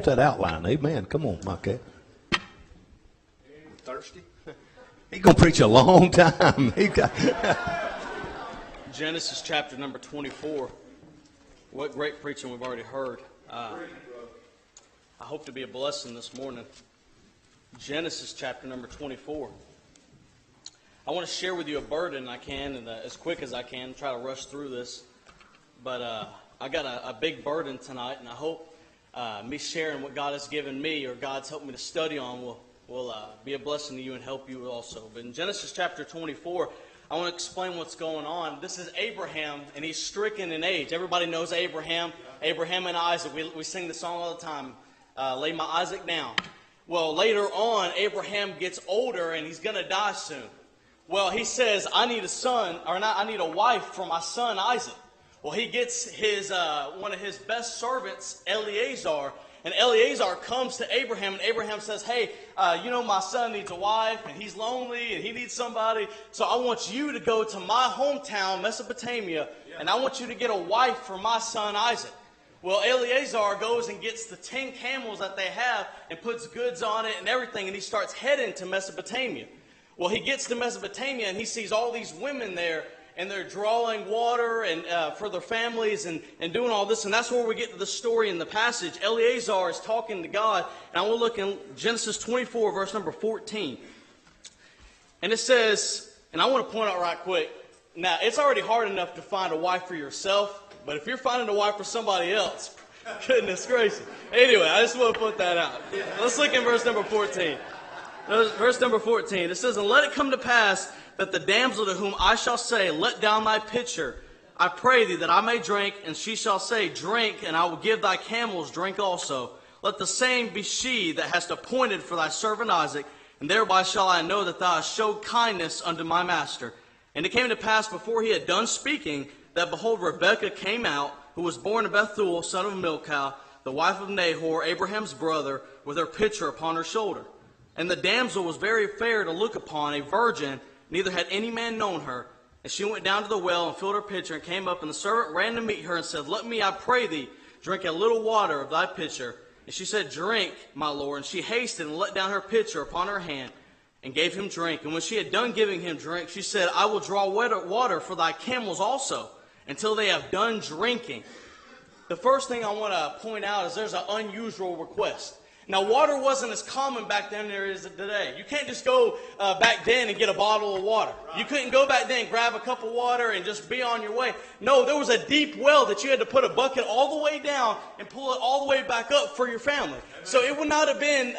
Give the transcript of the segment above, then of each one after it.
that outline. Amen. Come on, Micaiah. Thirsty? He's going to preach a long time. Genesis chapter number 24. What great preaching we've already heard. I hope to be a blessing this morning. Genesis chapter number 24. I want to share with you a burden I can, and as quick as I can, try to rush through this. But I got a big burden tonight, and I hope me sharing what God has given me or God's helped me to study on will be a blessing to you and help you also. But in Genesis chapter 24, I want to explain what's going on. This is Abraham, and he's stricken in age. Everybody knows Abraham. Abraham and Isaac. We sing the song all the time, Lay My Isaac Down. Well, later on, Abraham gets older, and he's going to die soon. Well, he says, I need a wife for my son Isaac. Well, he gets his one of his best servants, Eleazar, and Eleazar comes to Abraham, and Abraham says, hey, my son needs a wife, and he's lonely, and he needs somebody, so I want you to go to my hometown, Mesopotamia, and I want you to get a wife for my son Isaac. Well, Eleazar goes and gets the 10 camels that they have and puts goods on it and everything, and he starts heading to Mesopotamia. Well, he gets to Mesopotamia, and he sees all these women there, and they're drawing water and for their families and doing all this. And that's where we get to the story in the passage. Eleazar is talking to God. And I want to look in Genesis 24, verse number 14. And it says, and I want to point out right quick, now it's already hard enough to find a wife for yourself, but if you're finding a wife for somebody else, goodness gracious. Anyway, I just want to put that out. Let's look in verse number 14. Verse number 14. It says, and let it come to pass that the damsel to whom I shall say, let down thy pitcher, I pray thee that I may drink, and she shall say, drink, and I will give thy camels drink also. Let the same be she that hast appointed for thy servant Isaac, and thereby shall I know that thou hast showed kindness unto my master. And it came to pass before he had done speaking, that behold, Rebekah came out, who was born of Bethuel, son of Milcah, the wife of Nahor, Abraham's brother, with her pitcher upon her shoulder. And the damsel was very fair to look upon, a virgin, neither had any man known her. And she went down to the well and filled her pitcher and came up, and the servant ran to meet her and said, let me, I pray thee, drink a little water of thy pitcher. And she said, drink, my lord. And she hasted and let down her pitcher upon her hand and gave him drink. And when she had done giving him drink, she said, I will draw water for thy camels also, until they have done drinking. The first thing I want to point out is there's an unusual request. Now, water wasn't as common back then as it is today. You can't just go back then and get a bottle of water. You couldn't go back then and grab a cup of water and just be on your way. No, there was a deep well that you had to put a bucket all the way down and pull it all the way back up for your family. So it would not have been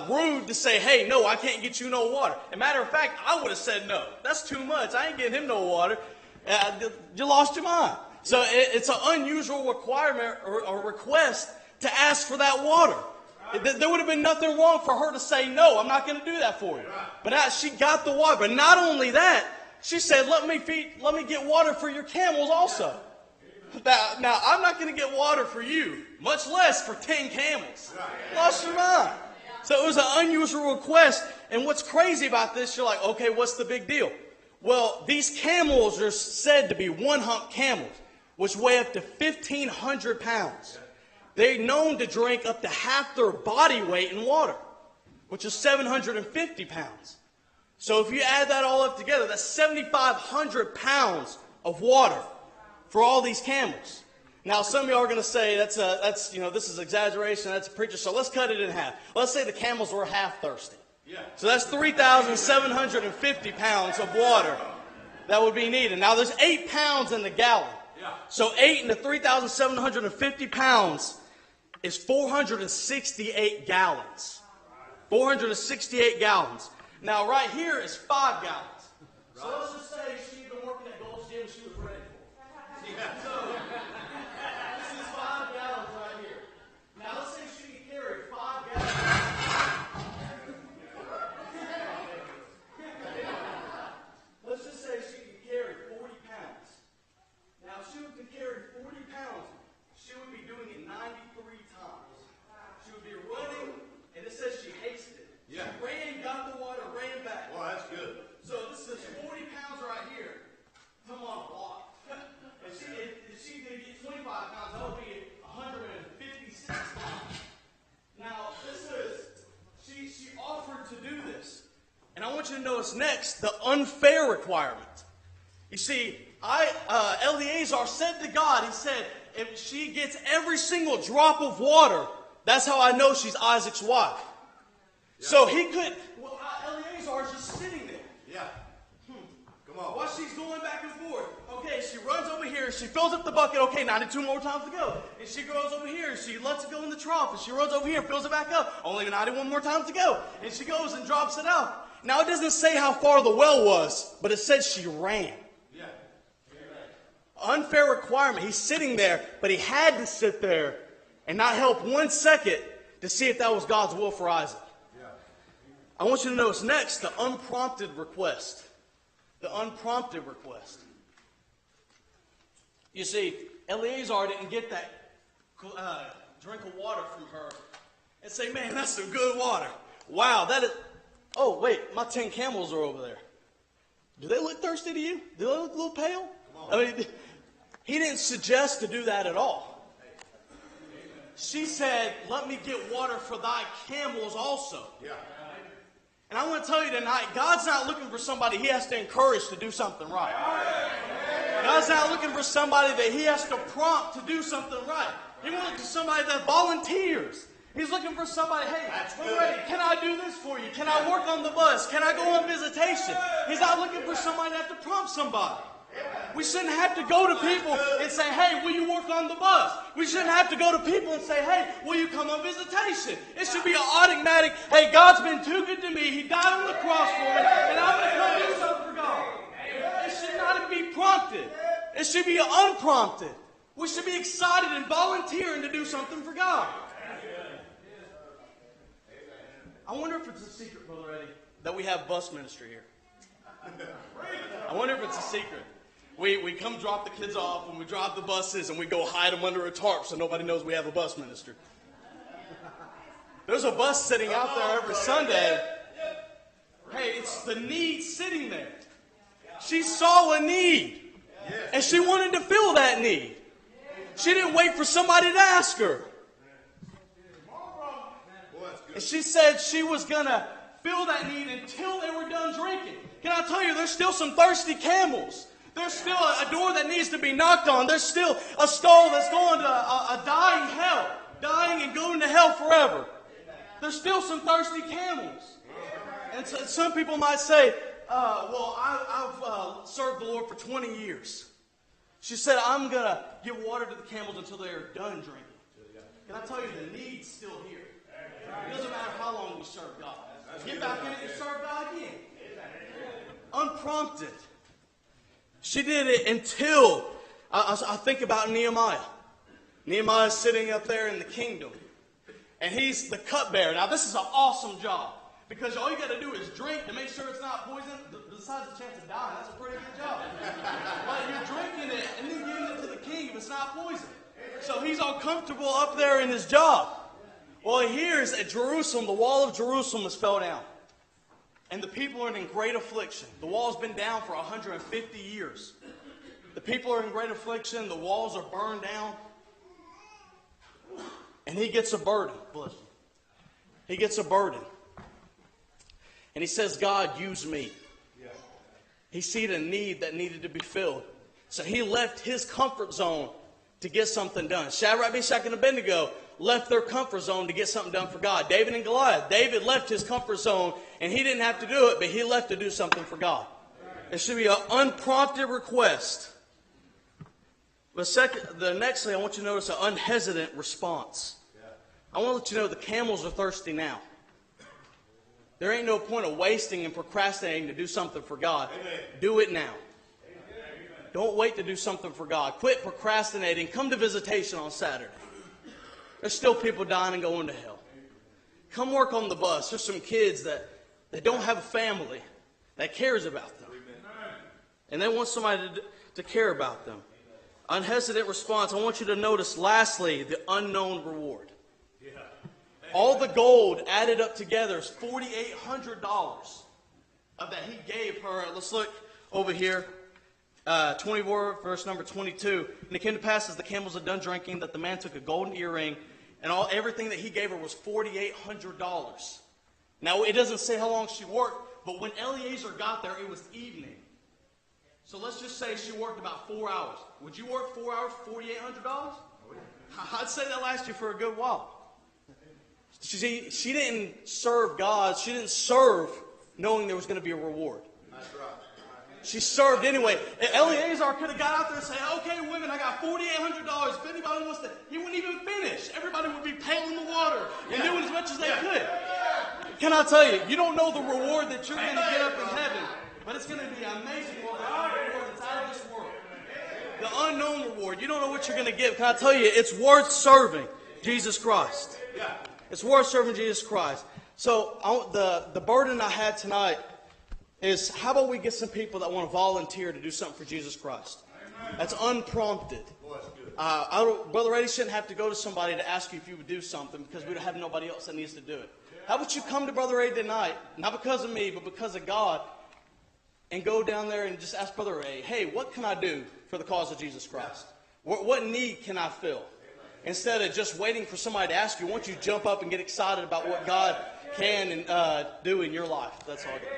rude to say, hey, no, I can't get you no water. As a matter of fact, I would have said no. That's too much. I ain't getting him no water. You lost your mind. So it's an unusual requirement or request to ask for that water. There would have been nothing wrong for her to say, no, I'm not going to do that for you. But she got the water. But not only that, she said, let me get water for your camels also. Now, I'm not going to get water for you, much less for 10 camels. Lost your mind. So it was an unusual request. And what's crazy about this, you're like, okay, what's the big deal? Well, these camels are said to be one-hump camels, which weigh up to 1,500 pounds. They're known to drink up to half their body weight in water, which is 750 pounds. So if you add that all up together, that's 7,500 pounds of water for all these camels. Now, some of you are going to say this is exaggeration, that's a preacher. So let's cut it in half. Let's say the camels were half thirsty. So that's 3,750 pounds of water that would be needed. Now, there's 8 pounds in the gallon. So 8 into 3,750 pounds is 468 gallons. 468 gallons. Now, right here is 5 gallons. So let's just say she'd been working at Gold's Gym and she was ready for it. So this is 5 gallons right here. Now, let's say she could carry 5 gallons. Let's just say she could carry 40 pounds. Now, if she could carry 40 pounds, she would be doing it 93 times. She would be running, and it says she hasted. She ran, got the water, ran back. Well, that's good. So this is 40 pounds right here. want you to notice next the unfair requirement. You see, Eleazar said to God, he said, if she gets every single drop of water, that's how I know she's Isaac's wife. Yeah. So he could, Eleazar is just sitting there. Yeah. Come on. While she's going back and forth. Okay, she runs over here, she fills up the bucket, okay, 92 more times to go. And she goes over here, she lets it go in the trough, and she runs over here, fills it back up, only 91 more times to go. And she goes and drops it out. Now, it doesn't say how far the well was, but it said she ran. Yeah. Unfair requirement. He's sitting there, but he had to sit there and not help 1 second to see if that was God's will for Isaac. Yeah. I want you to notice next the unprompted request. The unprompted request. You see, Eleazar didn't get that drink of water from her and say, man, that's some good water. Wow, that is... Oh, wait, my 10 camels are over there. Do they look thirsty to you? Do they look a little pale? I mean, he didn't suggest to do that at all. She said, let me get water for thy camels also. Yeah. And I want to tell you tonight, God's not looking for somebody he has to encourage to do something right. God's not looking for somebody that he has to prompt to do something right. He wants somebody that volunteers. He's looking for somebody, hey, we're ready. Can I do this for you? Can I work on the bus? Can I go on visitation? He's not looking for somebody to have to prompt somebody. We shouldn't have to go to people and say, hey, will you work on the bus? We shouldn't have to go to people and say, hey, will you come on visitation? It should be an automatic, hey, God's been too good to me. He died on the cross for me, and I'm going to come do something for God. It should not be prompted. It should be unprompted. We should be excited and volunteering to do something for God. I wonder if it's a secret, Brother Eddie, that we have bus ministry here. I wonder if it's a secret. We come drop the kids off and we drop the buses and we go hide them under a tarp so nobody knows we have a bus ministry. There's a bus sitting out there every Sunday. Hey, it's the need sitting there. She saw a need and she wanted to fill that need. She didn't wait for somebody to ask her. And she said she was going to fill that need until they were done drinking. Can I tell you, there's still some thirsty camels. There's still a door that needs to be knocked on. There's still a soul that's going to a dying hell. Dying and going to hell forever. There's still some thirsty camels. And so, some people might say, well, I've served the Lord for 20 years. She said, I'm going to give water to the camels until they're done drinking. Can I tell you, the need's still here. It doesn't matter how long we serve God. Get back in it and serve God again. Unprompted. She did it until, I think about Nehemiah. Nehemiah's sitting up there in the kingdom. And he's the cupbearer. Now this is an awesome job. Because all you got to do is drink to make sure it's not poison. Besides the chance of dying, that's a pretty good job. But you're drinking it and then giving it to the king if it's not poison. So he's all comfortable up there in his job. Well, he hears at Jerusalem, the wall of Jerusalem has fell down. And the people are in great affliction. The wall's been down for 150 years. The people are in great affliction. The walls are burned down. And he gets a burden. Bless him. He gets a burden. And he says, God, use me. He seen a need that needed to be filled. So he left his comfort zone to get something done. Shadrach, Meshach, and Abednego left their comfort zone to get something done for God. David and Goliath. David left his comfort zone, and he didn't have to do it, but he left to do something for God. It should be an unprompted request. But the next thing, I want you to notice an unhesitant response. I want to let you know the camels are thirsty now. There ain't no point of wasting and procrastinating to do something for God. Amen. Do it now. Amen. Don't wait to do something for God. Quit procrastinating. Come to visitation on Saturday. There's still people dying and going to hell. Come work on the bus. There's some kids that don't have a family that cares about them. And they want somebody to care about them. Unhesitant response. I want you to notice, lastly, the unknown reward. All the gold added up together is $4,800 of that he gave her. Let's look over here. 24, verse number 22. And it came to pass as the camels had done drinking that the man took a golden earring, and everything that he gave her was $4,800. Now, it doesn't say how long she worked, but when Eliezer got there, it was evening. So let's just say she worked about 4 hours. Would you work 4 hours for $4,800? I'd say that lasts you for a good while. She didn't serve God. She didn't serve knowing there was going to be a reward. That's right. She served anyway. Eliezer could have got out there and said, okay, women, I got $4,800. If anybody wants to, he wouldn't even finish. Everybody would be paling the water and doing as much as they could. Can I tell you, you don't know the reward that you're going to get up in heaven, but it's going to be amazing reward that's out of this world. The unknown reward. You don't know what you're going to get. Can I tell you, it's worth serving Jesus Christ. It's worth serving Jesus Christ. So the burden I had tonight is, how about we get some people that want to volunteer to do something for Jesus Christ? That's unprompted. Brother Eddie shouldn't have to go to somebody to ask you if you would do something, because we don't have nobody else that needs to do it. How about you come to Brother Eddie tonight, not because of me, but because of God, and go down there and just ask Brother Eddie, hey, what can I do for the cause of Jesus Christ? What need can I fill? Instead of just waiting for somebody to ask you, why don't you jump up and get excited about what God can and do in your life? That's all I got.